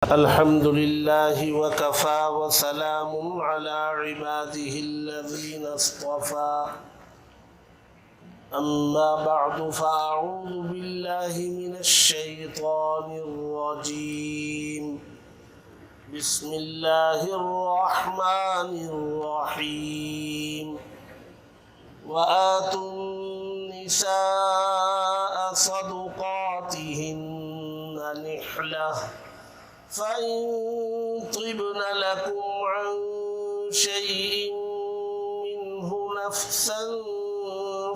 الحمد لله وكفى وسلام على عباده الذين اصطفى أما بعد فأعوذ بالله من الشيطان الرجيم بسم الله الرحمن الرحيم وآتوا النساء صدقاتهن نحلة فإن طبن لكم عن شيء منه نفسا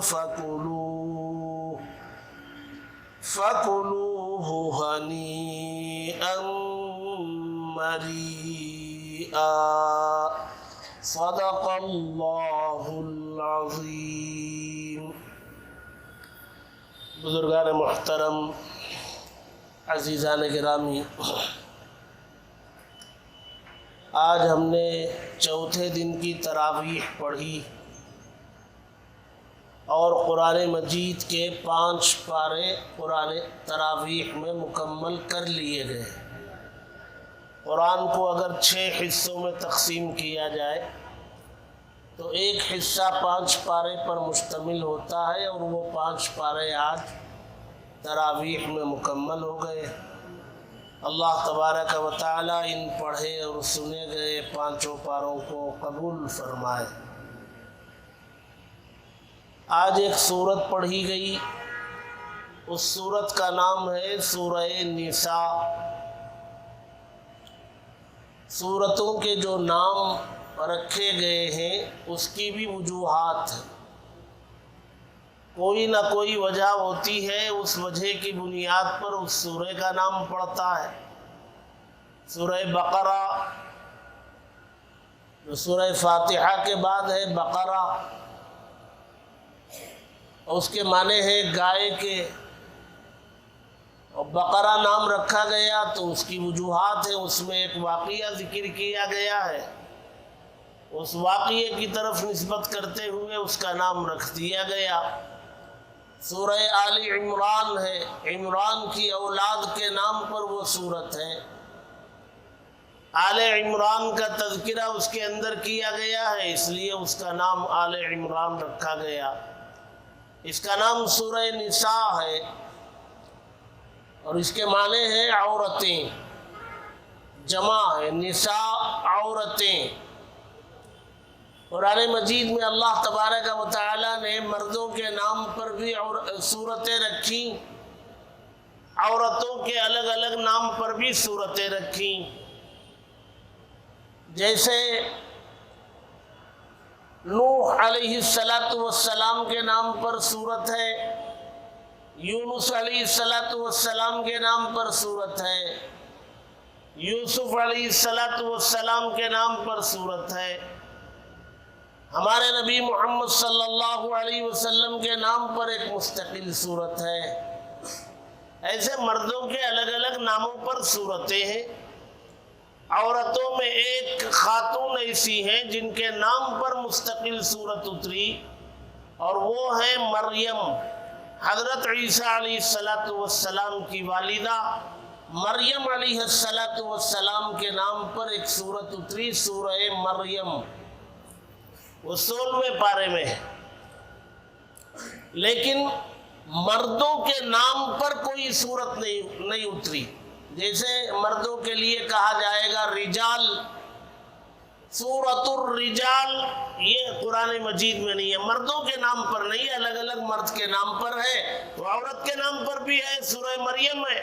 فكلوه هنيئا مريئا صدق اللہ العظیم۔ بزرگان محترم، عزیزان گرامی، آج ہم نے چوتھے دن کی تراویح پڑھی اور قرآن مجید کے 5 پارے قرآن تراویح میں مکمل کر لیے گئے۔ قرآن کو اگر 6 حصوں میں تقسیم کیا جائے تو ایک حصہ 5 پارے پر مشتمل ہوتا ہے اور وہ 5 پارے آج تراویح میں مکمل ہو گئے۔ اللہ تبارک و تعالی ان پڑھے اور سنے گئے 5 پاروں کو قبول فرمائے۔ آج ایک سورت پڑھی گئی، اس سورت کا نام ہے سورہ نساء۔ سورتوں کے جو نام رکھے گئے ہیں اس کی بھی وجوہات ہیں، کوئی نہ کوئی وجہ ہوتی ہے، اس وجہ کی بنیاد پر اس سورہ کا نام پڑتا ہے۔ سورہ بقرہ جو سورہ فاتحہ کے بعد ہے، بقرہ، اور اس کے معنی ہے گائے کے، اور بقرہ نام رکھا گیا تو اس کی وجوہات ہیں، اس میں ایک واقعہ ذکر کیا گیا ہے، اس واقعے کی طرف نسبت کرتے ہوئے اس کا نام رکھ دیا گیا۔ سورہ آل عمران ہے، عمران کی اولاد کے نام پر وہ سورت ہے، آل عمران کا تذکرہ اس کے اندر کیا گیا ہے، اس لیے اس کا نام آل عمران رکھا گیا۔ اس کا نام سورہ نساء ہے اور اس کے معنی ہے عورتیں، جمع ہے، نساء عورتیں۔ قرآن مجید میں اللہ تبارک و تعالی نے مردوں کے نام پر بھی سورتیں رکھی، عورتوں کے الگ الگ نام پر بھی سورتیں رکھی، جیسے نوح علیہ السلام کے نام پر سورت ہے، یونس علیہ السلام کے نام پر سورت ہے، یوسف علیہ السلام کے نام پر سورت ہے، ہمارے نبی محمد صلی اللہ علیہ وسلم کے نام پر ایک مستقل سورت ہے۔ ایسے مردوں کے الگ الگ ناموں پر سورتیں ہیں۔ عورتوں میں ایک خاتون ایسی ہیں جن کے نام پر مستقل سورت اتری اور وہ ہیں مریم، حضرت عیسیٰ علیہ السلام کی والدہ مریم علیہ السلام کے نام پر ایک سورت اتری، سورہ مریم، وہ 16ویں پارے میں ہے۔ لیکن مردوں کے نام پر کوئی سورت نہیں اتری، جیسے مردوں کے لیے کہا جائے گا رجال، سورۃ الرجال، یہ قرآن مجید میں نہیں ہے، مردوں کے نام پر نہیں، الگ الگ مرد کے نام پر ہے، تو عورت کے نام پر بھی ہے، سورہ مریم ہے،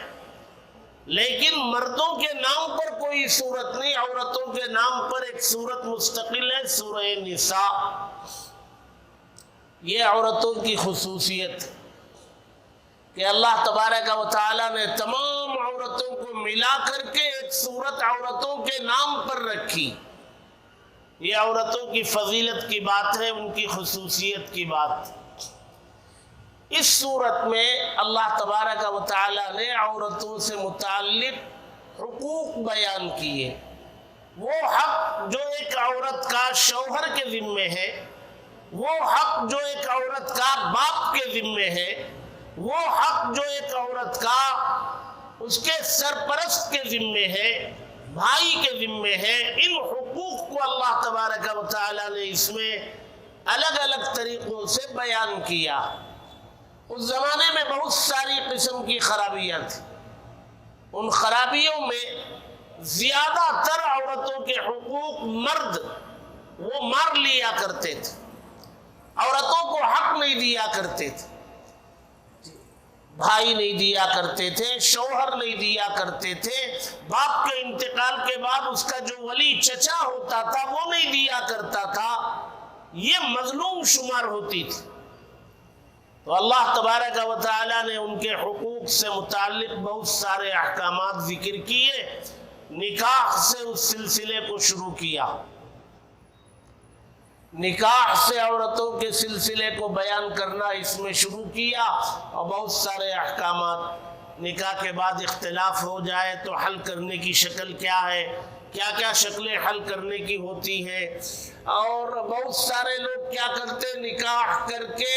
لیکن مردوں کے نام پر کوئی سورت نہیں، عورتوں کے نام پر ایک سورت مستقل ہے، سورہ نساء۔ یہ عورتوں کی خصوصیت ہے کہ اللہ تبارک و تعالی نے تمام عورتوں کو ملا کر کے ایک سورت عورتوں کے نام پر رکھی۔ یہ عورتوں کی فضیلت کی بات ہے، ان کی خصوصیت کی بات۔ اس صورت میں اللہ تبارک و تعالی نے عورتوں سے متعلق حقوق بیان کیے، وہ حق جو ایک عورت کا شوہر کے ذمے ہے، وہ حق جو ایک عورت کا باپ کے ذمے ہے، وہ حق جو ایک عورت کا اس کے سرپرست کے ذمے ہے، بھائی کے ذمے ہے۔ ان حقوق کو اللہ تبارک و تعالی نے اس میں الگ الگ طریقوں سے بیان کیا۔ اس زمانے میں بہت ساری قسم کی خرابیاں تھیں، ان خرابیوں میں زیادہ تر عورتوں کے حقوق مرد وہ مار لیا کرتے تھے، عورتوں کو حق نہیں دیا کرتے تھے، بھائی نہیں دیا کرتے تھے، شوہر نہیں دیا کرتے تھے، باپ کے انتقال کے بعد اس کا جو ولی چچا ہوتا تھا وہ نہیں دیا کرتا تھا، یہ مظلوم شمار ہوتی تھی۔ تو اللہ تبارک و تعالی نے ان کے حقوق سے متعلق بہت سارے احکامات ذکر کیے، نکاح سے اس سلسلے کو شروع کیا، نکاح سے عورتوں کے سلسلے کو بیان کرنا اس میں شروع کیا، اور بہت سارے احکامات، نکاح کے بعد اختلاف ہو جائے تو حل کرنے کی شکل کیا ہے، کیا کیا شکلیں حل کرنے کی ہوتی ہیں، اور بہت سارے لوگ کیا کرتے، نکاح کر کے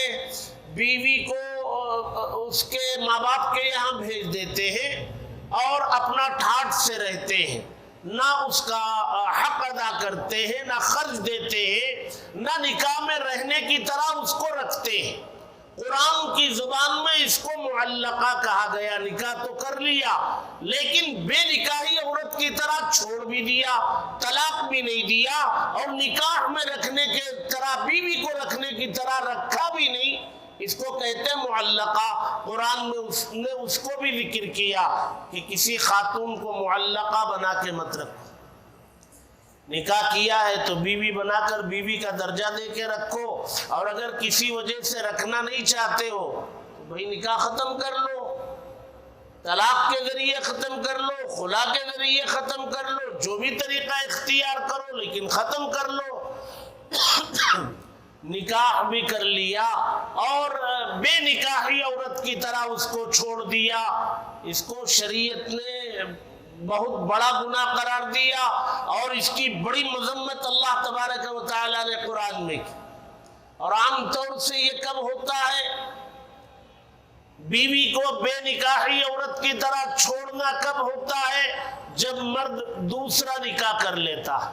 بیوی کو اس کے ماں باپ کے یہاں بھیج دیتے ہیں اور اپنا ٹھاٹھ سے رہتے ہیں، نہ اس کا حق ادا کرتے ہیں، نہ خرچ دیتے ہیں، نہ نکاح میں رہنے کی طرح اس کو رکھتے ہیں۔ قرآن کی زبان میں اس کو معلقہ کہا گیا، نکاح تو کر لیا لیکن بے نکاحی عورت کی طرح چھوڑ بھی دیا، طلاق بھی نہیں دیا، اور نکاح میں رکھنے کے طرح بیوی کو رکھنے کی طرح رکھا بھی نہیں، اس کو کہتے ہیں معلقہ۔ قرآن میں اس نے اس کو بھی ذکر کیا کہ کسی خاتون کو معلقہ بنا کے مت رکھو، نکاح کیا ہے تو بیوی بنا کر بیوی کا درجہ دے کے رکھو، اور اگر کسی وجہ سے رکھنا نہیں چاہتے ہو تو بھئی نکاح ختم کر لو، طلاق کے ذریعے ختم کر لو، خلا کے ذریعے ختم کر لو، جو بھی طریقہ اختیار کرو لیکن ختم کر لو۔ نکاح بھی کر لیا اور بے نکاحی عورت کی طرح اس کو چھوڑ دیا، اس کو شریعت نے بہت بڑا گناہ قرار دیا، اور اس کی بڑی مذمت اللہ تبارک و تعالی نے قرآن میں کی۔ اور عام طور سے یہ کب ہوتا ہے، بیوی کو بے نکاحی عورت کی طرح چھوڑنا کب ہوتا ہے، جب مرد دوسرا نکاح کر لیتا ہے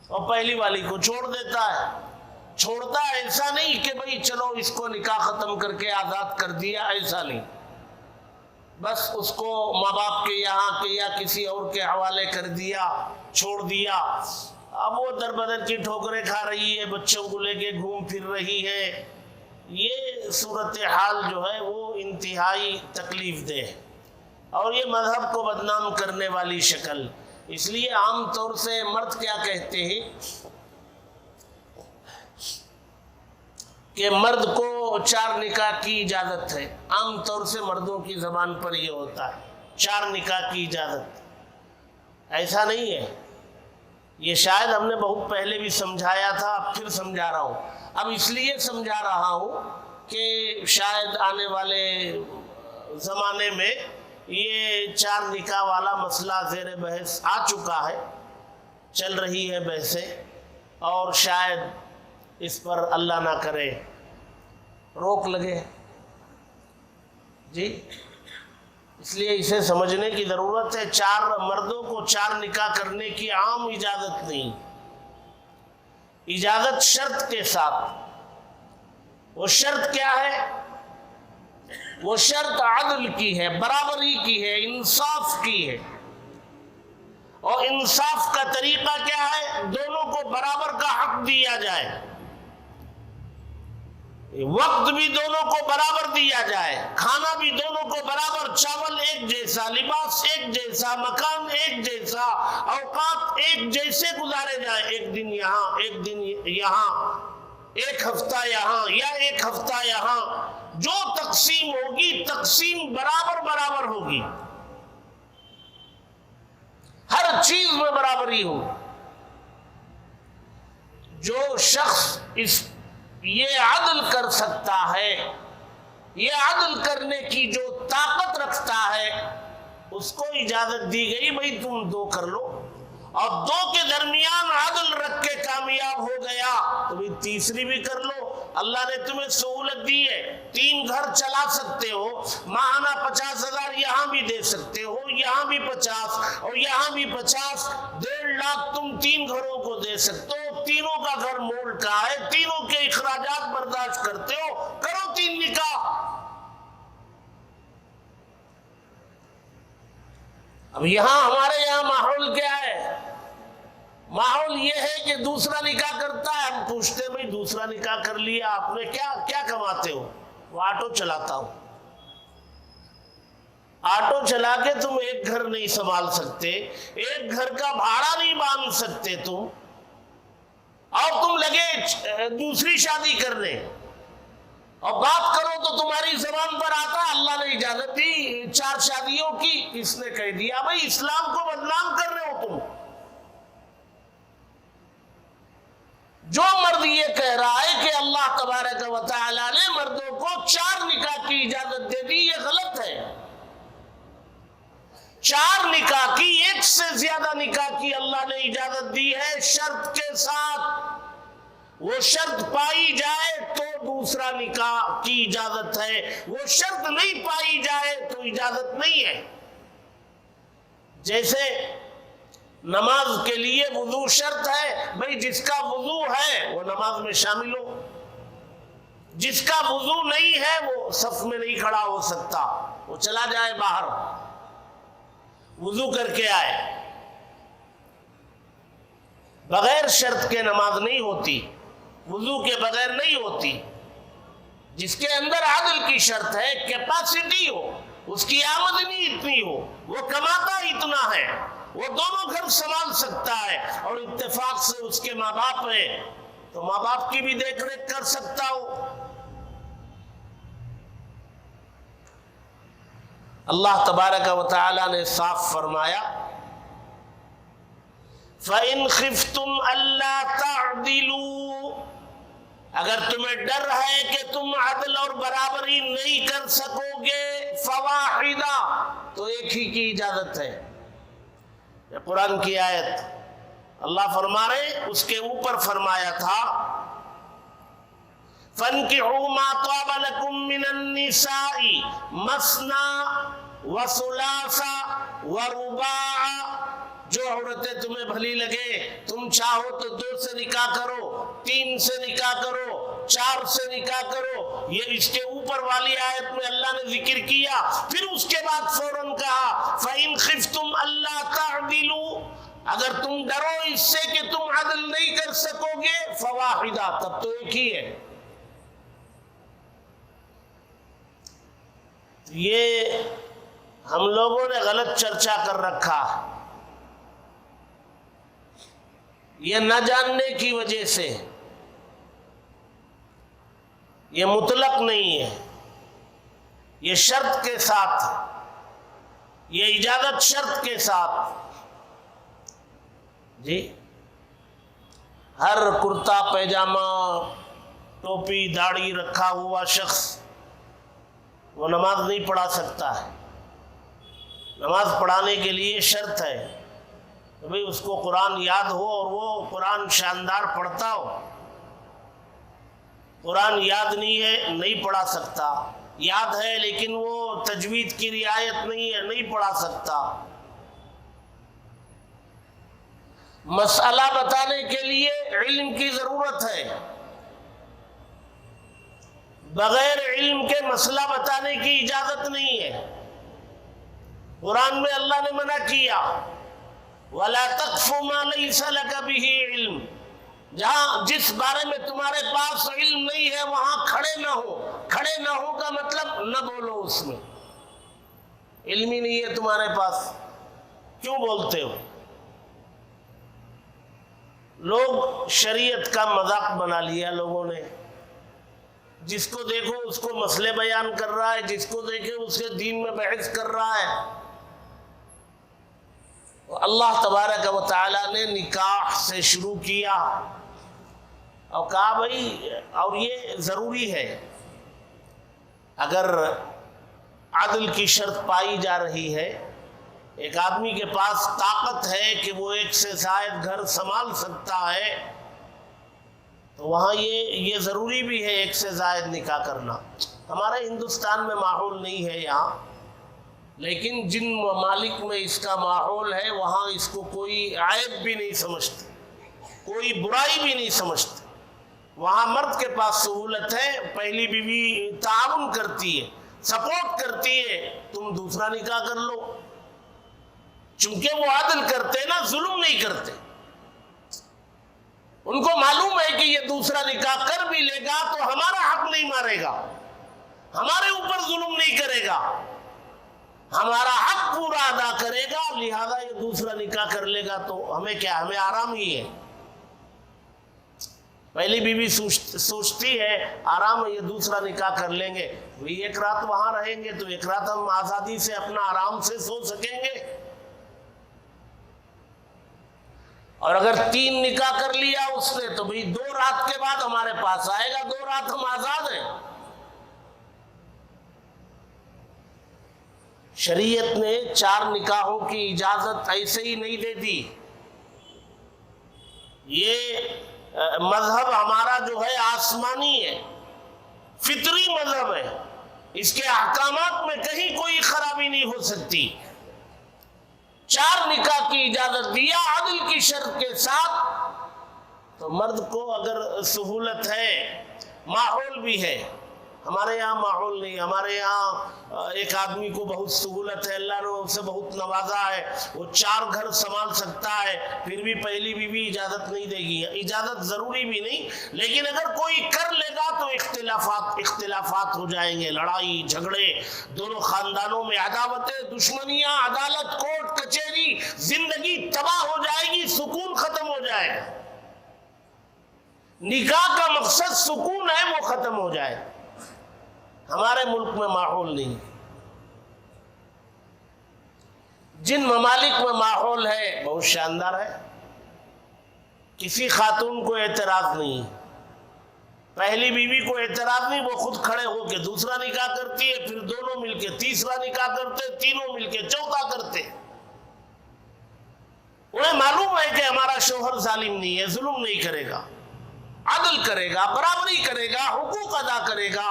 اور پہلی والی کو چھوڑ دیتا ہے۔ چھوڑتا ایسا نہیں کہ بھئی چلو اس کو نکاح ختم کر کے آزاد کر دیا، ایسا نہیں، بس اس کو ماں باپ کے یہاں کے یا کسی اور کے حوالے کر دیا، چھوڑ دیا۔ اب وہ در بدر کی ٹھوکریں کھا رہی ہے، بچوں کو لے کے گھوم پھر رہی ہے۔ یہ صورتحال جو ہے وہ انتہائی تکلیف دہ ہے، اور یہ مذہب کو بدنام کرنے والی شکل۔ اس لیے عام طور سے مرد کیا کہتے ہیں کہ مرد کو 4 نکاح کی اجازت ہے، عام طور سے مردوں کی زبان پر یہ ہوتا ہے 4 نکاح کی اجازت۔ ایسا نہیں ہے، یہ شاید ہم نے بہت پہلے بھی سمجھایا تھا، اب پھر سمجھا رہا ہوں۔ اب اس لیے سمجھا رہا ہوں کہ شاید آنے والے زمانے میں یہ 4 نکاح والا مسئلہ زیر بحث آ چکا ہے، چل رہی ہے بحثیں، اور شاید اس پر اللہ نہ کرے روک لگے جی۔ اس لیے اسے سمجھنے کی ضرورت ہے، 4 مردوں کو 4 نکاح کرنے کی عام اجازت نہیں، اجازت شرط کے ساتھ۔ وہ شرط کیا ہے؟ وہ شرط عدل کی ہے، برابری کی ہے، انصاف کی ہے۔ اور انصاف کا طریقہ کیا ہے؟ دونوں کو برابر کا حق دیا جائے، وقت بھی دونوں کو برابر دیا جائے، کھانا بھی دونوں کو برابر، چاول ایک جیسا، لباس ایک جیسا، مکان ایک جیسا، اوقات ایک جیسے گزارے جائے، ایک دن یہاں ایک دن یہاں، ایک ہفتہ یہاں یا ایک ہفتہ یہاں، جو تقسیم ہوگی تقسیم برابر برابر ہوگی، ہر چیز میں برابری ہو۔ جو شخص یہ عدل کر سکتا ہے، یہ عدل کرنے کی جو طاقت رکھتا ہے، اس کو اجازت دی گئی بھئی تم 2 کر لو، اور 2 کے درمیان عدل رکھ کے کامیاب ہو گیا تو بھی تیسری بھی کر لو، اللہ نے تمہیں سہولت دی ہے، 3 گھر چلا سکتے ہو، ماہانہ 50,000 یہاں بھی دے سکتے ہو، یہاں بھی 50 اور یہاں بھی 50، 1.5 لاکھ تم 3 گھروں کو دے سکتے ہو، تینوں کا گھر مول کا ہے، تینوں کے اخراجات برداشت کرتے ہو، کرو 3 نکاح۔ اب یہاں ہمارے یہاں ماحول کیا ہے؟ ماحول یہ ہے کہ دوسرا نکاح کرتا ہے، ہم پوچھتے بھئی دوسرا نکاح کر لیا آپ نے، کیا کماتے ہو؟ وہ آٹو چلاتا ہوں۔ آٹو چلا کے تم ایک گھر نہیں سنبھال سکتے، ایک گھر کا بھاڑا نہیں باندھ سکتے تم، اور تم لگے دوسری شادی کرنے، اور بات کرو تو تمہاری زبان پر آتا اللہ نے اجازت دی 4 شادیوں کی، کس نے کہہ دیا؟ بھئی اسلام کو بدنام کر رہے ہو تم۔ جو مرد یہ کہہ رہا ہے کہ اللہ تبارک و تعالی نے مردوں کو 4 نکاح کی اجازت دے دی، یہ غلط ہے۔ 4 نکاح کی، 1 سے زیادہ نکاح کی اللہ نے اجازت دی ہے، شرط کے ساتھ۔ وہ شرط پائی جائے تو دوسرا نکاح کی اجازت ہے، وہ شرط نہیں پائی جائے تو اجازت نہیں ہے۔ جیسے نماز کے لیے وضو شرط ہے، بھئی جس کا وضو ہے وہ نماز میں شامل ہو، جس کا وضو نہیں ہے وہ صف میں نہیں کھڑا ہو سکتا، وہ چلا جائے باہر، وضو کر کے آئے۔ بغیر شرط کے نماز نہیں ہوتی، وضو کے بغیر نہیں ہوتی۔ جس کے اندر عدل کی شرط ہے، کیپیسٹی ہو، اس کی آمدنی اتنی ہو، وہ کماتا اتنا ہے، وہ دونوں گھر سنبھال سکتا ہے، اور اتفاق سے اس کے ماں باپ ہیں تو ماں باپ کی بھی دیکھ ریکھ کر سکتا ہو۔ اللہ تبارک و تعالی نے صاف فرمایا فَإِنْ خِفْتُمْ أَلَّا تَعْدِلُوا، اگر تمہیں ڈر ہے کہ تم عدل اور برابری نہیں کر سکو گے، فَوَاحِدَةً، تو ایک ہی کی اجازت ہے۔ یہ قرآن کی آیت اللہ فرما رہے، اس کے اوپر فرمایا تھا فَانْكِحُوا مَا طَابَ لَكُم مِّنَ النِّسَاءِ مَثْنَىٰ وَثُلَاثَ وَرُبَاعَ، جو عورتیں تمہیں بھلی لگے، تم چاہو تو 2 سے نکاح کرو، 3 سے نکاح کرو، 4 سے نکاح کرو۔ یہ اس کے اوپر والی آیت میں اللہ نے ذکر کیا، پھر اس کے بعد فوراً کہا فَإِنْ خِفْتُمْ أَلَّا تَعْدِلُوا، اگر تم ڈرو اس سے کہ تم عدل نہیں کر سکو گے، فَوَاحِدَةً، تب تو ایک ہی ہے۔ یہ ہم لوگوں نے غلط چرچا کر رکھا، یہ نہ جاننے کی وجہ سے۔ یہ مطلق نہیں ہے، یہ شرط کے ساتھ، یہ اجازت شرط کے ساتھ۔ جی، ہر کرتا پیجامہ ٹوپی داڑھی رکھا ہوا شخص وہ نماز نہیں پڑھا سکتا ہے۔ نماز پڑھانے کے لیے شرط ہے کہ بھئی اس کو قرآن یاد ہو، اور وہ قرآن شاندار پڑھتا ہو۔ قرآن یاد نہیں ہے، نہیں پڑھا سکتا، یاد ہے لیکن وہ تجوید کی رعایت نہیں ہے، نہیں پڑھا سکتا۔ مسئلہ بتانے کے لیے علم کی ضرورت ہے، بغیر علم کے مسئلہ بتانے کی اجازت نہیں ہے۔ قرآن میں اللہ نے منع کیا وَلَا تَقْفُ مَا لَيْسَ لَكَ بِهِ عِلْمٍ، جہاں جس بارے میں تمہارے پاس علم نہیں ہے وہاں کھڑے نہ ہو۔ کھڑے نہ ہو کا مطلب نہ بولو، اس میں علم ہی نہیں ہے تمہارے پاس، کیوں بولتے ہو؟ لوگ شریعت کا مذاق بنا لیا لوگوں نے، جس کو دیکھو اس کو مسئلے بیان کر رہا ہے، جس کو دیکھے اس کے دین میں بحث کر رہا ہے۔ اللہ تبارک و تعالی نے نکاح سے شروع کیا اور کہا بھائی، اور یہ ضروری ہے، اگر عدل کی شرط پائی جا رہی ہے، ایک آدمی کے پاس طاقت ہے کہ وہ 1 سے زائد گھر سنبھال سکتا ہے، تو وہاں یہ ضروری بھی ہے ایک سے زائد نکاح کرنا. ہمارے ہندوستان میں ماحول نہیں ہے یہاں، لیکن جن ممالک میں اس کا ماحول ہے وہاں اس کو کوئی عیب بھی نہیں سمجھتے، کوئی برائی بھی نہیں سمجھتے. وہاں مرد کے پاس سہولت ہے، پہلی بیوی تعاون کرتی ہے، سپورٹ کرتی ہے، تم دوسرا نکاح کر لو. چونکہ وہ عدل کرتے نا، ظلم نہیں کرتے. ان کو معلوم ہے کہ یہ دوسرا نکاح کر بھی لے گا تو ہمارا حق نہیں مارے گا، ہمارے اوپر ظلم نہیں کرے گا، ہمارا حق پورا ادا کرے گا، لہذا یہ دوسرا نکاح کر لے گا تو ہمیں کیا، ہمیں آرام ہی ہے. پہلی بیوی سوچتی ہے آرام ہے، یہ دوسرا نکاح کر لیں گے، ایک رات وہاں رہیں گے تو ایک رات ہم آزادی سے اپنا آرام سے سو سکیں گے. اور اگر 3 نکاح کر لیا اس نے تو بھئی 2 رات کے بعد ہمارے پاس آئے گا، 2 رات ہم آزاد ہیں. شریعت نے 4 نکاحوں کی اجازت ایسے ہی نہیں دے دی. یہ مذہب ہمارا جو ہے آسمانی ہے، فطری مذہب ہے، اس کے احکامات میں کہیں کوئی خرابی نہیں ہو سکتی. 4 نکاح کی اجازت دیا عدل کی شرط کے ساتھ. تو مرد کو اگر سہولت ہے، ماحول بھی ہے، ہمارے یہاں ماحول نہیں. ہمارے یہاں ایک آدمی کو بہت سہولت ہے، اللہ نے اسے بہت نوازا ہے، وہ 4 گھر سنبھال سکتا ہے، پھر بھی پہلی بیوی اجازت نہیں دے گی. اجازت ضروری بھی نہیں، لیکن اگر کوئی کر لے گا تو اختلافات ہو جائیں گے، لڑائی جھگڑے، دونوں خاندانوں میں عداوتیں، دشمنیاں، عدالت، کورٹ کچہری، زندگی تباہ ہو جائے گی، سکون ختم ہو جائے گا. نکاح کا مقصد سکون ہے، وہ ختم ہو جائے. ہمارے ملک میں ماحول نہیں. جن ممالک میں ماحول ہے بہت شاندار ہے، کسی خاتون کو اعتراض نہیں، پہلی بیوی کو اعتراض نہیں، وہ خود کھڑے ہو کے دوسرا نکاح کرتی ہے، پھر دونوں مل کے تیسرا نکاح کرتے، تینوں مل کے چوتھا کرتے. انہیں معلوم ہے کہ ہمارا شوہر ظالم نہیں ہے، ظلم نہیں کرے گا، عدل کرے گا، برابری کرے گا، حقوق ادا کرے گا.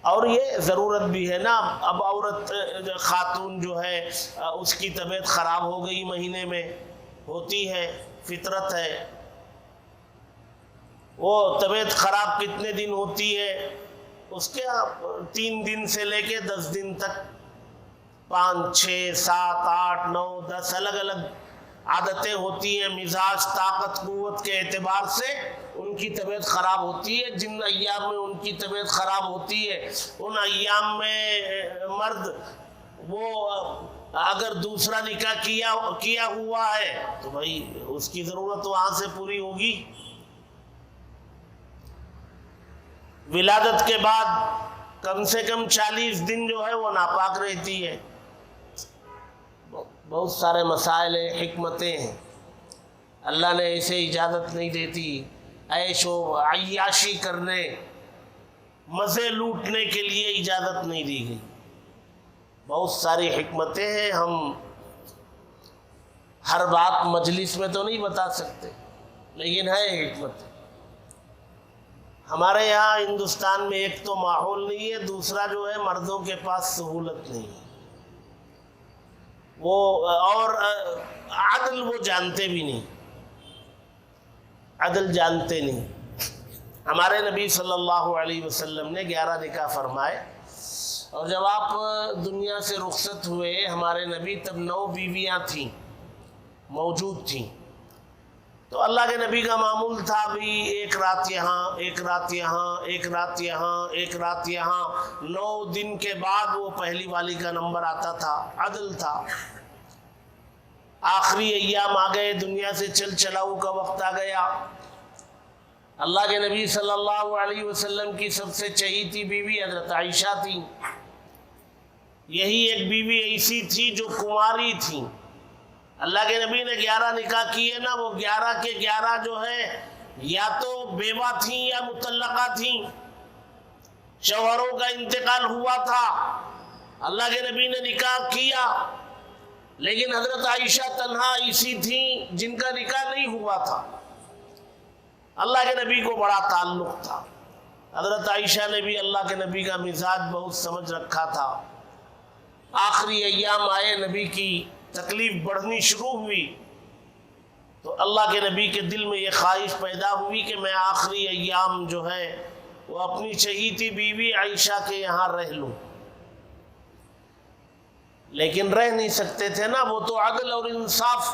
اور یہ ضرورت بھی ہے نا. اب عورت خاتون جو ہے اس کی طبیعت خراب ہو گئی، مہینے میں ہوتی ہے، فطرت ہے. وہ طبیعت خراب کتنے دن ہوتی ہے؟ اس کے 3 دن سے لے کے 10 دن تک، 5 6 7 8 9 10 الگ الگ عادتیں ہوتی ہیں. مزاج، طاقت، قوت کے اعتبار سے ان کی طبیعت خراب ہوتی ہے. جن ایام میں ان کی طبیعت خراب ہوتی ہے ان ایام میں مرد وہ اگر دوسرا نکاح کیا ہوا ہے تو بھائی اس کی ضرورت وہاں سے پوری ہوگی. ولادت کے بعد کم سے کم 40 دن جو ہے وہ ناپاک رہتی ہے. بہت سارے مسائل ہیں، حکمتیں ہیں. اللہ نے اسے اجازت نہیں دیتی. عیش و عیاشی کرنے، مزے لوٹنے کے لیے اجازت نہیں دی گئی. بہت ساری حکمتیں ہیں، ہم ہر بات مجلس میں تو نہیں بتا سکتے، لیکن ہے حکمت. ہمارے یہاں ہندوستان میں ایک تو ماحول نہیں ہے، دوسرا جو ہے مردوں کے پاس سہولت نہیں ہے، وہ اور عدل وہ جانتے بھی نہیں، عدل جانتے نہیں. ہمارے نبی صلی اللہ علیہ وسلم نے 11 نکاح فرمائے، اور جب آپ دنیا سے رخصت ہوئے ہمارے نبی تب 9 بیویاں تھیں، موجود تھیں. تو اللہ کے نبی کا معمول تھا بھی 1 رات یہاں، 1 رات یہاں، 1 رات یہاں، 1 رات یہاں. 9 دن کے بعد وہ پہلی والی کا نمبر آتا تھا. عدل تھا. آخری ایام آ گئے، دنیا سے چلاؤ کا وقت آ گیا. اللہ کے نبی صلی اللہ علیہ وسلم کی سب سے چہیتی بیوی حضرت عائشہ تھی. یہی ایک بیوی ایسی تھی جو کنواری تھی. اللہ کے نبی نے 11 نکاح کیے نا، وہ 11 کے 11 جو ہے یا تو بیوہ تھیں یا مطلقہ تھیں، شوہروں کا انتقال ہوا تھا. اللہ کے نبی نے نکاح کیا، لیکن حضرت عائشہ تنہا ایسی تھیں جن کا نکاح نہیں ہوا تھا، اللہ کے نبی کو بڑا تعلق تھا، حضرت عائشہ نے بھی اللہ کے نبی کا مزاج بہت سمجھ رکھا تھا۔ آخری ایام آئے، نبی کی تکلیف بڑھنی شروع ہوئی، تو اللہ کے نبی کے دل میں یہ خواہش پیدا ہوئی کہ میں آخری ایام جو ہے وہ اپنی چہیتی بیوی عائشہ کے یہاں رہ لوں، لیکن رہ نہیں سکتے تھے نا، وہ تو عدل اور انصاف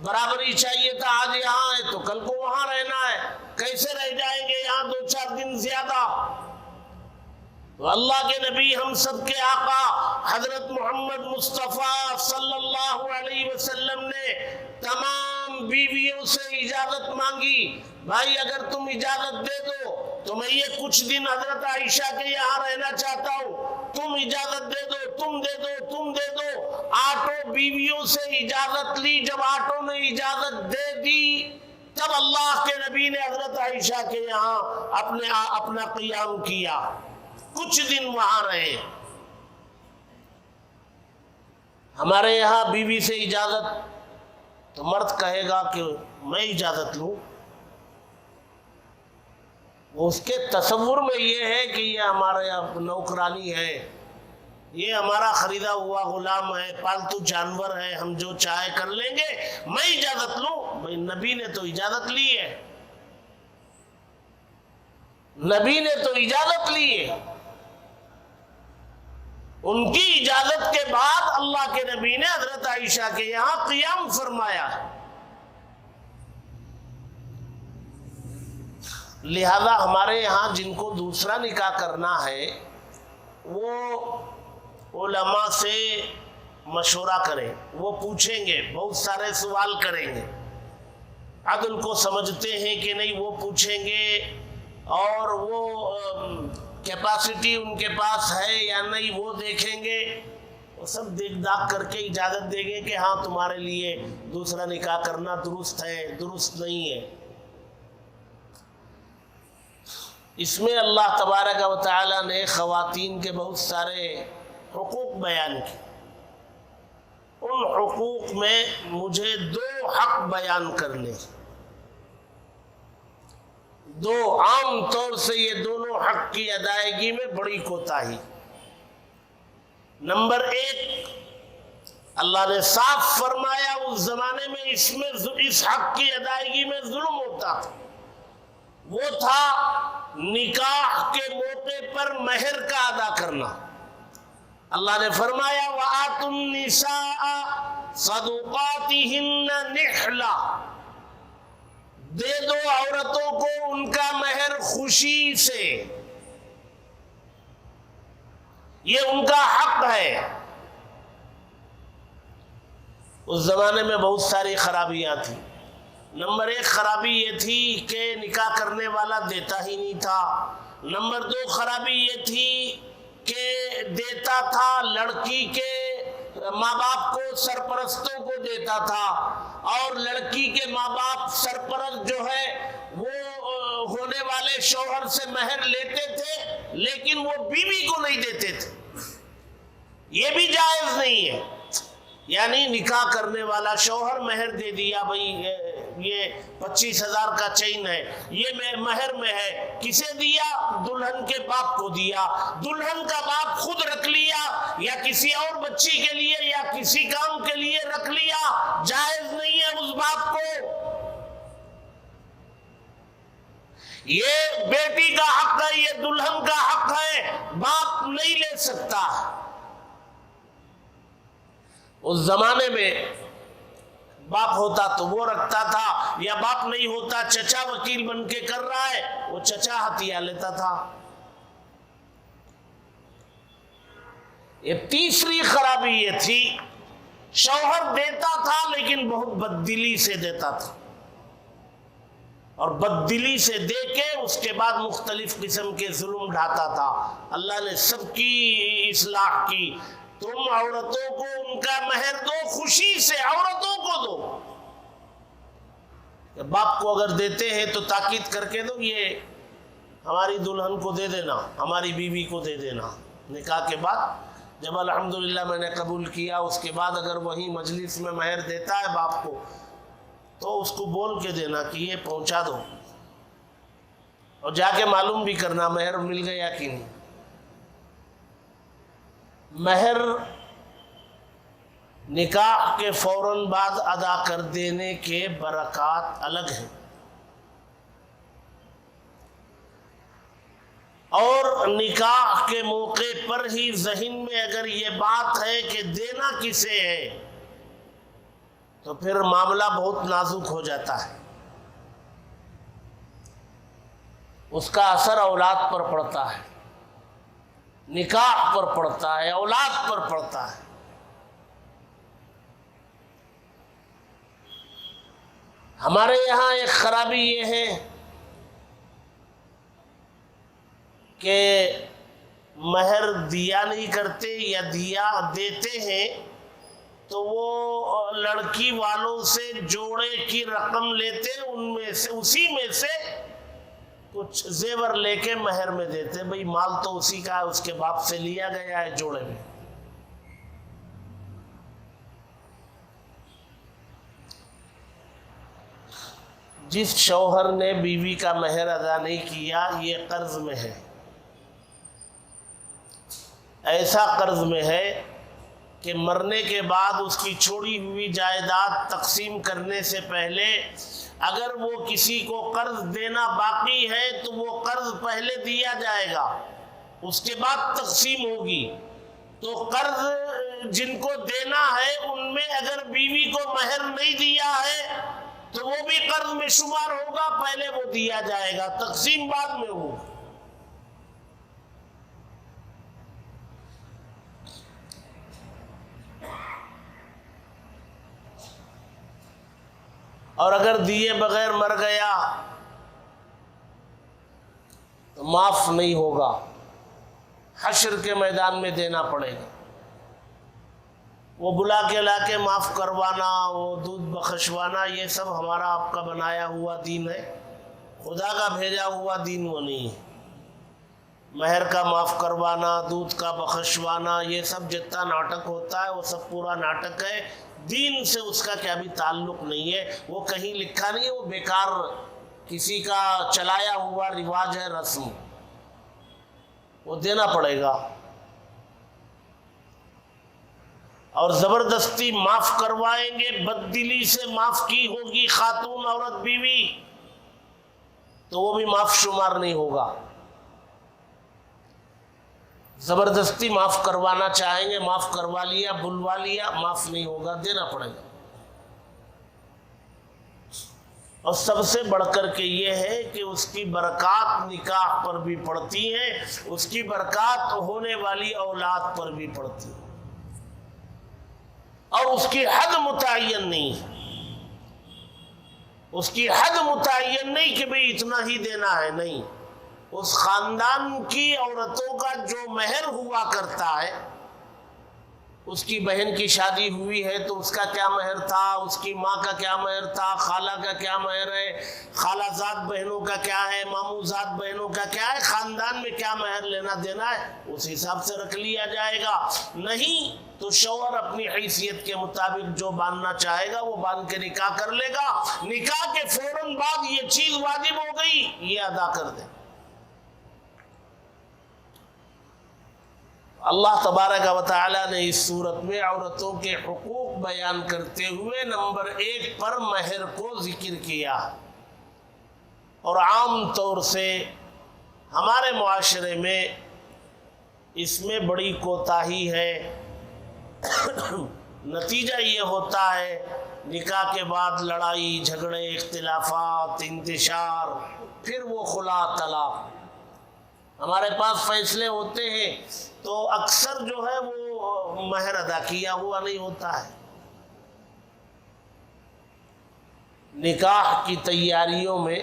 برابری چاہیے تھا، آج یہاں ہے تو کل کو وہاں رہنا ہے، کیسے رہ جائیں گے یہاں 2-4 دن زیادہ؟ تو اللہ کے نبی ہم سب کے آقا حضرت محمد مصطفیٰ صلی اللہ علیہ وسلم نے تمام بیویوں سے اجازت مانگی، بھائی اگر تم اجازت دے دو تو میں یہ کچھ دن حضرت عائشہ کے یہاں رہنا چاہتا ہوں، تم اجازت دے دو، تم دے دو، تم دے دو۔ آٹھوں بیویوں سے اجازت لی، جب آٹھوں نے اجازت دے دی تب اللہ کے نبی نے حضرت عائشہ کے یہاں اپنا قیام کیا، کچھ دن وہاں رہے۔ ہمارے یہاں بیوی سے اجازت تو مرد کہے گا کہ میں اجازت لوں، اس کے تصور میں یہ ہے کہ یہ ہمارے نوکرانی ہے، یہ ہمارا خریدا ہوا غلام ہے، پالتو جانور ہے، ہم جو چاہے کر لیں گے، میں اجازت لوں۔ بھائی نبی نے تو اجازت لی ہے، نبی نے تو اجازت لی ہے، ان کی اجازت کے بعد اللہ کے نبی نے حضرت عائشہ کے یہاں قیام فرمایا۔ لہذا ہمارے یہاں جن کو دوسرا نکاح کرنا ہے وہ علماء سے مشورہ کریں، وہ پوچھیں گے، بہت سارے سوال کریں گے، عدل کو سمجھتے ہیں کہ نہیں وہ پوچھیں گے، اور وہ کیپیسٹی ان کے پاس ہے یا نہیں وہ دیکھیں گے، وہ سب دیکھ داکھ کر کے اجازت دیں گے کہ ہاں تمہارے لیے دوسرا نکاح کرنا درست ہے، درست نہیں ہے۔ اس میں اللہ تبارک و تعالی نے خواتین کے بہت سارے حقوق بیان کیے، ان حقوق میں مجھے 2 حق بیان کرنے، 2 عام طور سے یہ دونوں حق کی ادائیگی میں بڑی کوتاہی۔ نمبر 1، اللہ نے صاف فرمایا اس زمانے میں اس حق کی ادائیگی میں ظلم ہوتا تھا، وہ تھا نکاح کے موقع پر مہر کا ادا کرنا۔ اللہ نے فرمایا وَآتُوا النِّسَاءَ صَدُقَاتِهِنَّ نِحْلَةً، دے دو عورتوں کو ان کا مہر خوشی سے، یہ ان کا حق ہے۔ اس زمانے میں بہت ساری خرابیاں تھیں۔ نمبر 1 خرابی یہ تھی کہ نکاح کرنے والا دیتا ہی نہیں تھا۔ نمبر 2 خرابی یہ تھی کہ دیتا تھا لڑکی کے ماں باپ کو، سرپرستوں کو دیتا تھا، اور لڑکی کے ماں باپ سرپرست جو ہے وہ ہونے والے شوہر سے مہر لیتے تھے، لیکن وہ بیوی کو نہیں دیتے تھے، یہ بھی جائز نہیں ہے۔ یعنی نکاح کرنے والا شوہر مہر دے دیا، بھئی یہ 25,000 کا چین ہے، یہ مہر میں ہے، کسے دیا؟ دلہن کے باپ کو دیا، دلہن کا باپ خود رکھ لیا یا کسی اور بچی کے لیے یا کسی کام کے لیے رکھ لیا، جائز نہیں ہے اس باپ کو۔ یہ بیٹی کا حق ہے، یہ دلہن کا حق ہے، باپ نہیں لے سکتا۔ اس زمانے میں باپ ہوتا تو وہ رکھتا تھا، یا باپ نہیں ہوتا چچا وکیل بن کے کر رہا ہے، وہ چچا ہتھیا لیتا تھا۔ یہ تیسری خرابی یہ تھی، شوہر دیتا تھا لیکن بہت بددلی سے دیتا تھا، اور بددلی سے دے کے اس کے بعد مختلف قسم کے ظلم ڈھاتا تھا۔ اللہ نے سب کی اصلاح کی، تم عورتوں کو ان کا مہر دو خوشی سے، عورتوں کو دو۔ باپ کو اگر دیتے ہیں تو تاکید کر کے دو، یہ ہماری دلہن کو دے دینا، ہماری بیوی کو دے دینا، نکاح کے بعد جب الحمدللہ میں نے قبول کیا، اس کے بعد اگر وہی مجلس میں مہر دیتا ہے باپ کو تو اس کو بول کے دینا کہ یہ پہنچا دو، اور جا کے معلوم بھی کرنا مہر مل گیا کہ نہیں۔ مہر نکاح کے فوراً بعد ادا کر دینے کے برکات الگ ہیں، اور نکاح کے موقع پر ہی ذہن میں اگر یہ بات ہے کہ دینا کسے ہے تو پھر معاملہ بہت نازک ہو جاتا ہے، اس کا اثر اولاد پر پڑتا ہے، نکاح پر پڑتا ہے، اولاد پر پڑتا ہے۔ ہمارے یہاں ایک خرابی یہ ہے کہ مہر دیا نہیں کرتے، یا دیا دیتے ہیں تو وہ لڑکی والوں سے جوڑے کی رقم لیتے، ان میں سے اسی میں سے کچھ زیور لے کے مہر میں دیتے، بھئی مال تو اسی کا ہے، اس کے باپ سے لیا گیا ہے جوڑے میں۔ جس شوہر نے بیوی کا مہر ادا نہیں کیا یہ قرض میں ہے، ایسا قرض میں ہے کہ مرنے کے بعد اس کی چھوڑی ہوئی جائیداد تقسیم کرنے سے پہلے اگر وہ کسی کو قرض دینا باقی ہے تو وہ قرض پہلے دیا جائے گا، اس کے بعد تقسیم ہوگی۔ تو قرض جن کو دینا ہے ان میں اگر بیوی کو مہر نہیں دیا ہے تو وہ بھی قرض میں شمار ہوگا، پہلے وہ دیا جائے گا، تقسیم بعد میں ہوگی۔ اور اگر دیے بغیر مر گیا تو معاف نہیں ہوگا، حشر کے میدان میں دینا پڑے گا۔ وہ بلا کے لا کے معاف کروانا، وہ دودھ بخشوانا، یہ سب ہمارا آپ کا بنایا ہوا دین ہے، خدا کا بھیجا ہوا دین وہ نہیں ہے۔ مہر کا معاف کروانا، دودھ کا بخشوانا، یہ سب جتنا ناٹک ہوتا ہے وہ سب پورا ناٹک ہے، دین سے اس کا کیا بھی تعلق نہیں ہے، وہ کہیں لکھا نہیں ہے، وہ بیکار کسی کا چلایا ہوا رواج ہے، رسم، وہ دینا پڑے گا۔ اور زبردستی معاف کروائیں گے، بددلی سے معاف کی ہوگی خاتون، عورت، بیوی، تو وہ بھی معاف شمار نہیں ہوگا۔ زبردستی معاف کروانا چاہیں گے، معاف کروا لیا، بلوا لیا، معاف نہیں ہوگا، دینا پڑے گا۔ اور سب سے بڑھ کر کے یہ ہے کہ اس کی برکات نکاح پر بھی پڑتی ہیں، اس کی برکات ہونے والی اولاد پر بھی پڑتی ہے، اور اس کی حد متعین نہیں ہے، اس کی حد متعین نہیں کہ بھئی اتنا ہی دینا ہے، نہیں۔ اس خاندان کی عورتوں کا جو مہر ہوا کرتا ہے، اس کی بہن کی شادی ہوئی ہے تو اس کا کیا مہر تھا، اس کی ماں کا کیا مہر تھا، خالہ کا کیا مہر ہے، خالہ زاد بہنوں کا کیا ہے، ماموں زاد بہنوں کا کیا ہے، خاندان میں کیا مہر لینا دینا ہے، اس حساب سے رکھ لیا جائے گا۔ نہیں تو شوہر اپنی حیثیت کے مطابق جو باندھنا چاہے گا وہ باندھ کے نکاح کر لے گا، نکاح کے فوراً بعد یہ چیز واجب ہو گئی، یہ ادا کر دے۔ اللہ تبارک و تعالی نے اس صورت میں عورتوں کے حقوق بیان کرتے ہوئے نمبر 1 پر مہر کو ذکر کیا، اور عام طور سے ہمارے معاشرے میں اس میں بڑی کوتاہی ہے۔ نتیجہ یہ ہوتا ہے نکاح کے بعد لڑائی جھگڑے، اختلافات، انتشار، پھر وہ خلا طلاق۔ ہمارے پاس فیصلے ہوتے ہیں تو اکثر جو ہے وہ مہر ادا کیا ہوا نہیں ہوتا ہے۔ نکاح کی تیاریوں میں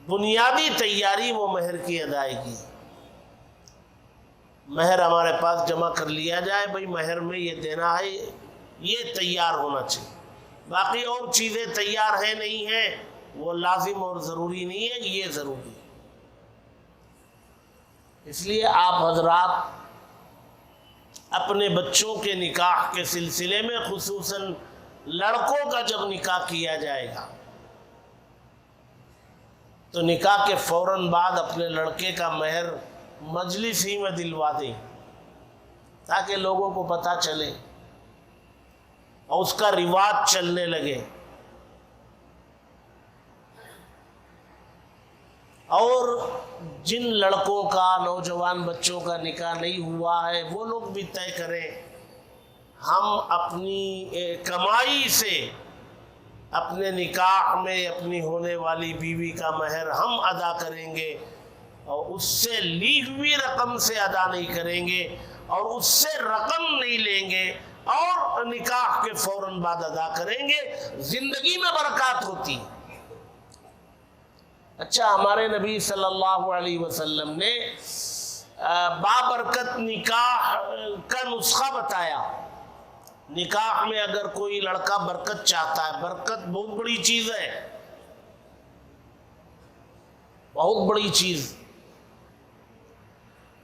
بنیادی تیاری وہ مہر کی ادائیگی، مہر ہمارے پاس جمع کر لیا جائے، بھئی مہر میں یہ دینا ہے، یہ تیار ہونا چاہیے۔ باقی اور چیزیں تیار ہیں نہیں ہیں وہ لازم اور ضروری نہیں ہے، یہ ضروری ہے۔ اس لیے آپ حضرات اپنے بچوں کے نکاح کے سلسلے میں خصوصاً لڑکوں کا جب نکاح کیا جائے گا تو نکاح کے فوراً بعد اپنے لڑکے کا مہر مجلس ہی میں دلوا دیں تاکہ لوگوں کو پتہ چلے اور اس کا رواج چلنے لگے. اور جن لڑکوں کا نوجوان بچوں کا نکاح نہیں ہوا ہے وہ لوگ بھی طے کریں ہم اپنی کمائی سے اپنے نکاح میں اپنی ہونے والی بیوی کا مہر ہم ادا کریں گے اور اس سے لی ہوئی رقم سے ادا نہیں کریں گے اور اس سے رقم نہیں لیں گے اور نکاح کے فوراً بعد ادا کریں گے. زندگی میں برکات ہوتی. اچھا ہمارے نبی صلی اللہ علیہ وسلم نے بابرکت نکاح کا نسخہ بتایا. نکاح میں اگر کوئی لڑکا برکت چاہتا ہے، برکت بہت بڑی چیز ہے، بہت بڑی چیز.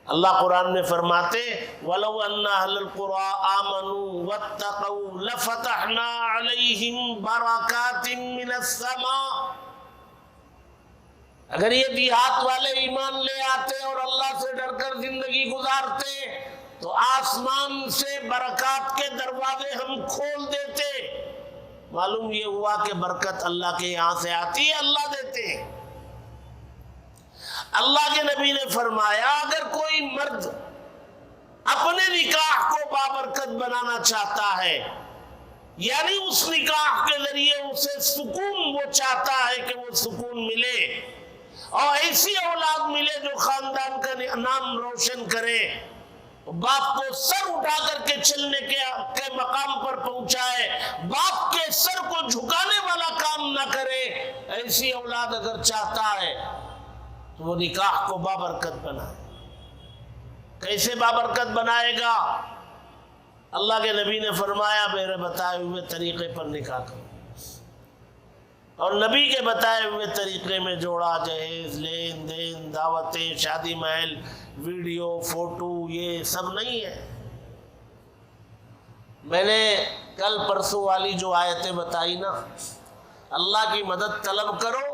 اللہ قرآن میں فرماتے وَلَوْ أَنَّ أَهْلَ الْقُرَىٰ آمَنُوا وَاتَّقَوْا لَفَتَحْنَا عَلَيْهِمْ بَرَكَاتٍ مِّنَ السَّمَاءِ. اگر یہ دیہات والے ایمان لے آتے اور اللہ سے ڈر کر زندگی گزارتے تو آسمان سے برکات کے دروازے ہم کھول دیتے. معلوم یہ ہوا کہ برکت اللہ کے یہاں سے آتی ہے، اللہ دیتے ہیں. اللہ کے نبی نے فرمایا اگر کوئی مرد اپنے نکاح کو بابرکت بنانا چاہتا ہے، یعنی اس نکاح کے ذریعے اسے سکون وہ چاہتا ہے کہ وہ سکون ملے اور ایسی اولاد ملے جو خاندان کا نام روشن کرے، باپ کو سر اٹھا کر کے چلنے کے مقام پر پہنچائے، باپ کے سر کو جھکانے والا کام نہ کرے، ایسی اولاد اگر چاہتا ہے تو وہ نکاح کو بابرکت بنائے. کیسے بابرکت بنائے گا؟ اللہ کے نبی نے فرمایا میرے بتائے ہوئے طریقے پر نکاح کرو. اور نبی کے بتائے ہوئے طریقے میں جوڑا جہیز، لین دین، دعوتیں، شادی محل، ویڈیو، فوٹو، یہ سب نہیں ہے. میں نے کل پرسوں والی جو آیتیں بتائی نا، اللہ کی مدد طلب کرو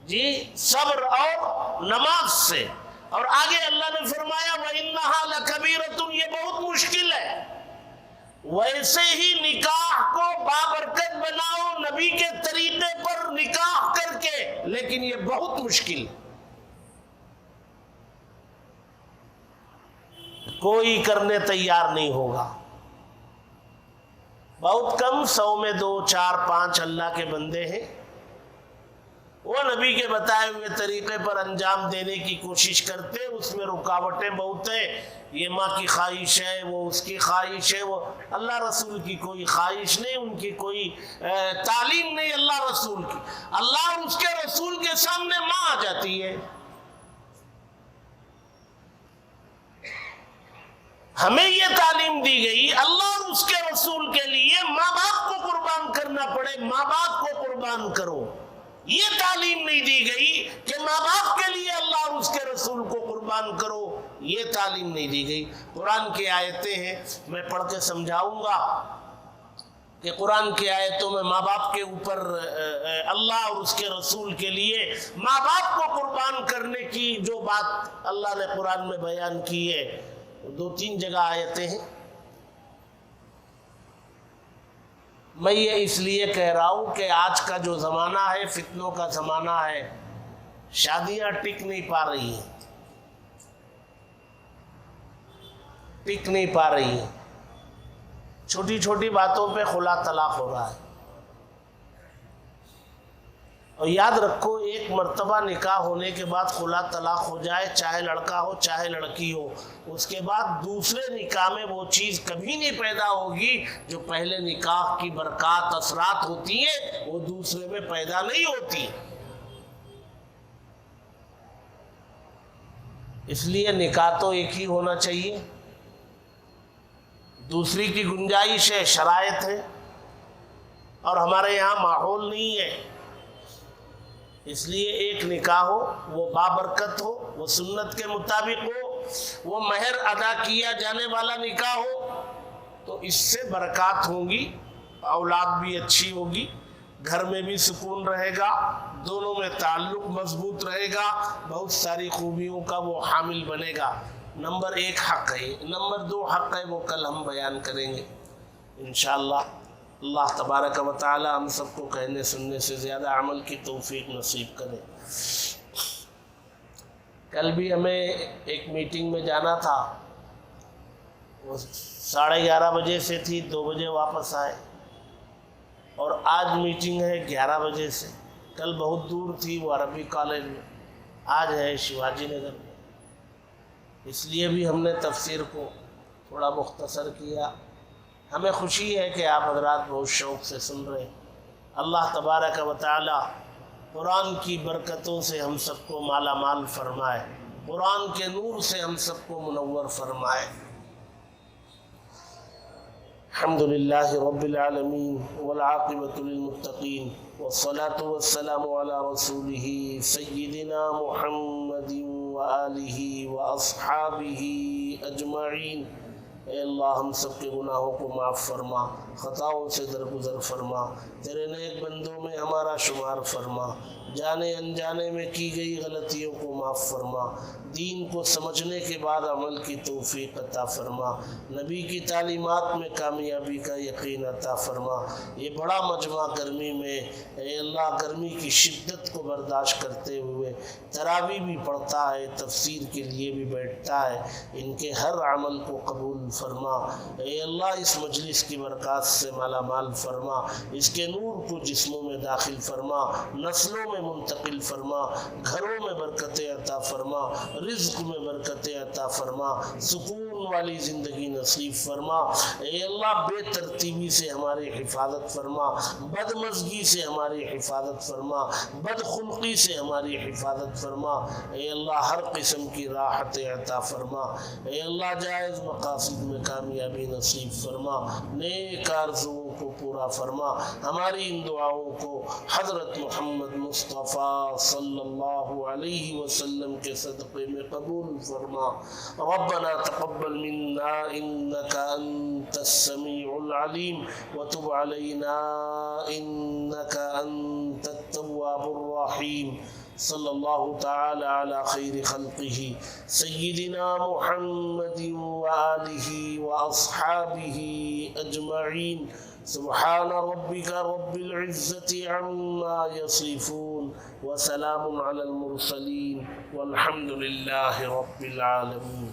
جی صبر اور نماز سے. اور آگے اللہ نے فرمایا وَإِنَّهَا لَكَبِيرَةٌ، یہ بہت مشکل ہے. ویسے ہی نکاح کو بابرکت بناؤ نبی کے طریقے پر نکاح کر کے، لیکن یہ بہت مشکل. کوئی کرنے تیار نہیں ہوگا. بہت کم، 100 میں 2 4 5 اللہ کے بندے ہیں وہ نبی کے بتائے ہوئے طریقے پر انجام دینے کی کوشش کرتے. اس میں رکاوٹیں بہت ہیں. یہ ماں کی خواہش ہے، وہ اس کی خواہش ہے، وہ اللہ رسول کی کوئی خواہش نہیں، ان کی کوئی تعلیم نہیں اللہ رسول کی. اللہ اور اس کے رسول کے سامنے ماں آ جاتی ہے. ہمیں یہ تعلیم دی گئی اللہ اور اس کے رسول کے لیے ماں باپ کو قربان کرنا پڑے، ماں باپ کو قربان کرو. یہ تعلیم نہیں دی گئی کہ ماں باپ کے لیے اللہ اور اس کے رسول کو قربان کرو، یہ تعلیم نہیں دی گئی. قرآن کی آیتیں ہیں، میں پڑھ کے سمجھاؤں گا کہ قرآن کی آیتوں میں ماں باپ کے اوپر اللہ اور اس کے رسول کے لیے ماں باپ کو قربان کرنے کی جو بات اللہ نے قرآن میں بیان کی ہے 2-3 جگہ آیتیں ہیں. میں یہ اس لیے کہہ رہا ہوں کہ آج کا جو زمانہ ہے فتنوں کا زمانہ ہے، شادیاں ٹک نہیں پا رہی ہیں، ٹک نہیں پا رہی ہیں. چھوٹی چھوٹی باتوں پہ خلا طلاق ہو رہا ہے. اور یاد رکھو ایک مرتبہ نکاح ہونے کے بعد خلا طلاق ہو جائے، چاہے لڑکا ہو چاہے لڑکی ہو، اس کے بعد دوسرے نکاح میں وہ چیز کبھی نہیں پیدا ہوگی جو پہلے نکاح کی برکات اثرات ہوتی ہیں وہ دوسرے میں پیدا نہیں ہوتی. اس لیے نکاح تو ایک ہی ہونا چاہیے. دوسری کی گنجائش ہے، شرائط ہے، اور ہمارے یہاں ماحول نہیں ہے. اس لیے ایک نکاح ہو، وہ بابرکت ہو، وہ سنت کے مطابق ہو، وہ مہر ادا کیا جانے والا نکاح ہو تو اس سے برکات ہوں گی، اولاد بھی اچھی ہوگی، گھر میں بھی سکون رہے گا، دونوں میں تعلق مضبوط رہے گا، بہت ساری خوبیوں کا وہ حامل بنے گا۔ نمبر 1 حق ہے۔ نمبر 2 حق ہے، وہ کل ہم بیان کریں گے انشاءاللہ۔ اللہ تبارک و تعالی ہم سب کو کہنے سننے سے زیادہ عمل کی توفیق نصیب کرے۔ کل بھی ہمیں ایک میٹنگ میں جانا تھا، وہ 11:30 بجے سے تھی، 2 بجے واپس آئے، اور آج میٹنگ ہے 11 بجے سے۔ کل بہت دور تھی، وہ عربی کالج میں، آج ہے شیواجی نگر میں۔ اس لیے بھی ہم نے تفسیر کو تھوڑا مختصر کیا۔ ہمیں خوشی ہے کہ آپ حضرات بہت شوق سے سن رہے ہیں۔ اللہ تبارک و تعالی قرآن کی برکتوں سے ہم سب کو مالا مال فرمائے، قرآن کے نور سے ہم سب کو منور فرمائے۔ الحمدللہ رب العالمین والعاقبۃ للمتقین والصلاة والسلام علی رسولہ سیدنا محمد وآلہ واصحابہ اجمعین۔ اے اللہ ہم سب کے گناہوں کو معاف فرما، خطاؤں سے درگزر فرما، تیرے نیک بندوں میں ہمارا شمار فرما، جانے انجانے میں کی گئی غلطیوں کو معاف فرما، دین کو سمجھنے کے بعد عمل کی توفیق عطا فرما، نبی کی تعلیمات میں کامیابی کا یقین عطا فرما۔ یہ بڑا مجمع گرمی میں اے اللہ گرمی کی شدت کو برداشت کرتے ہوئے تراویح بھی پڑھتا ہے، تفسیر کے لیے بھی بیٹھتا ہے، ان کے ہر عمل کو قبول فرما۔ اے اللہ اس مجلس کی برکات سے مالا مال فرما، اس کے نور کو جسموں میں داخل فرما، نسلوں میں منتقل فرما، گھروں میں برکتیں عطا فرما، رزق میں برکتیں عطا فرما، سکون والی زندگی نصیب فرما۔ اے اللہ بے ترتیبی سے ہماری حفاظت فرما، بدمزگی سے ہماری حفاظت فرما، بدخلقی سے ہماری حفاظت فرما۔ اے اللہ ہر قسم کی راحت عطا فرما۔ اے اللہ جائز مقاصد میں کامیابی نصیب فرما، نیک آرزوؤں کو پورا فرما۔ ہماری ان دعاؤں کو حضرت محمد مصطفیٰ صلی اللہ علیہ وسلم کے صدقے میں قبول فرما۔ ربنا تقبل منا انك انت السميع العليم وتب علينا انك انت التواب الرحيم۔ صلی اللہ تعالی علی خیر خلقہ سیدنا محمد وآلہ واصحابہ اجمعین۔ سبحان ربک رب العزة عما یصفون وسلام علی المرسلین والحمد للہ رب العالمین۔